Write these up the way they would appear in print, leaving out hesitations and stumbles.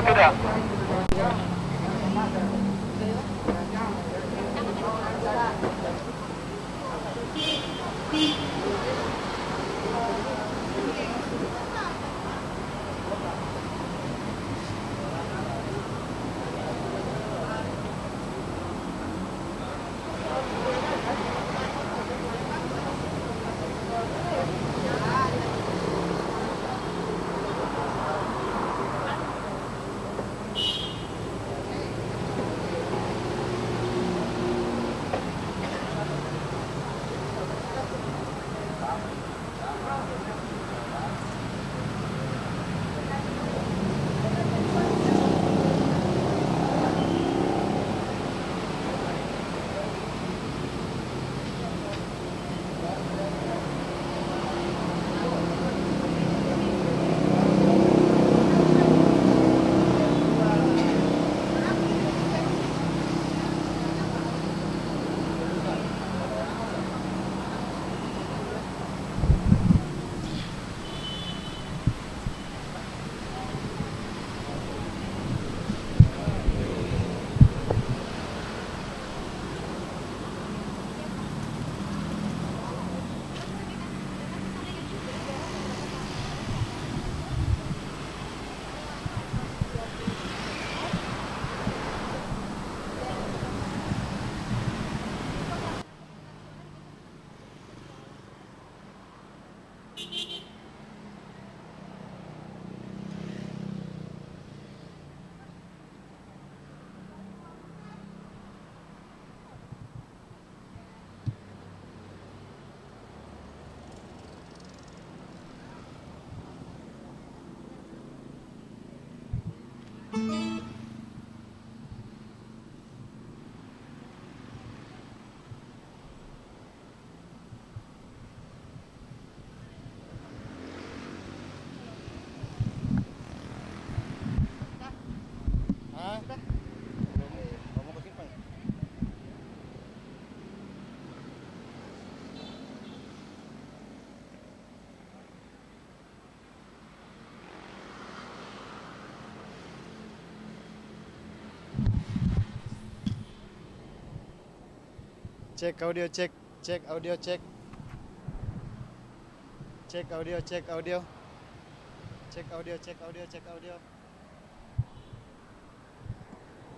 atau tidak? Cek audio, cek audio, cek audio, cek audio, cek audio, cek audio, cek audio,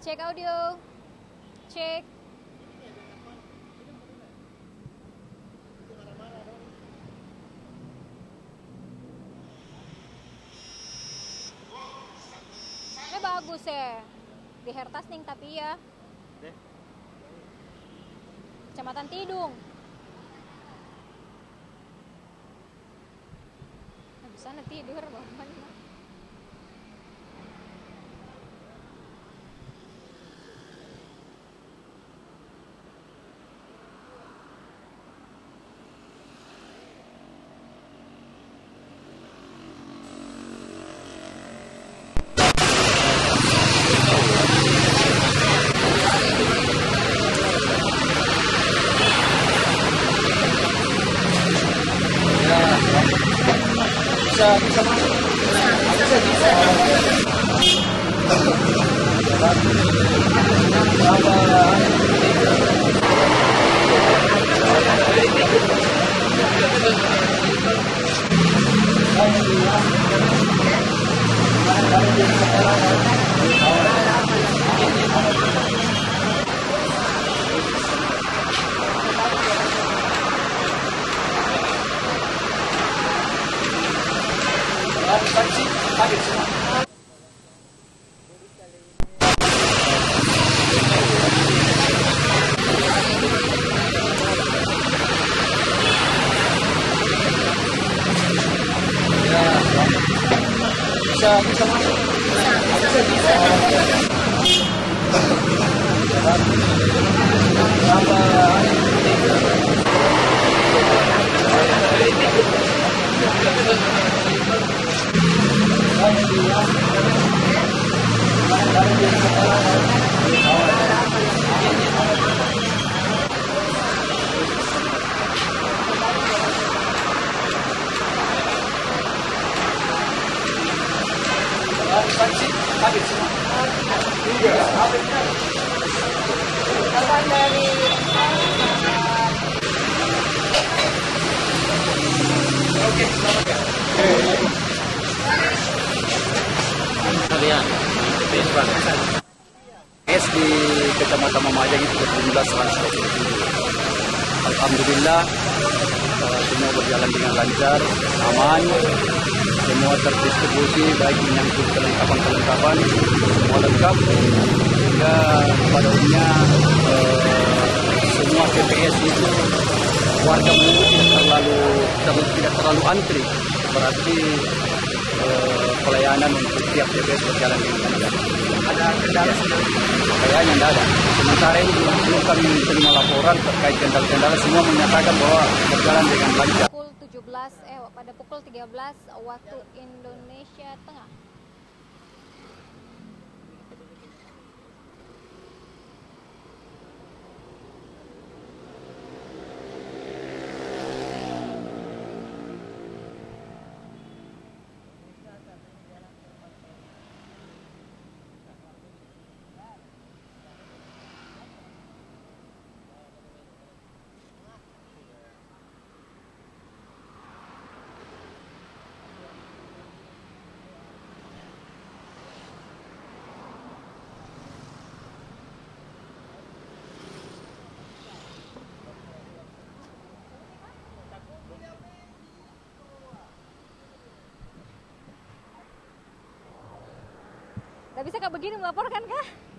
cek audio, cek. Ini bagus ya, di Hertas nih tapi ya. Kecamatan Tidung. Di sana tidur, Bapak. Bisa masuk. Saksi, Abang dari Kalian, TPS Bang. TPS di Kecamatan Mamajang itu berjumlah 127. Alhamdulillah semua berjalan dengan lancar, aman, semua terdistribusi baik menyangkut kelengkapan-kelengkapan, semua lengkap sehingga pada umumnya semua TPS itu warga menunggu tidak terlalu antri, berarti pelayanan untuk tiap TPS berjalan dengan lancar. Ada kendala kayaknya tidak ada. Sementara ini belum kami terima laporan terkait kendala-kendala, semua menyatakan bahwa berjalan dengan lancar. pada pukul 13 waktu Indonesia Tengah. Tidak bisa Kak begini melaporkan kah?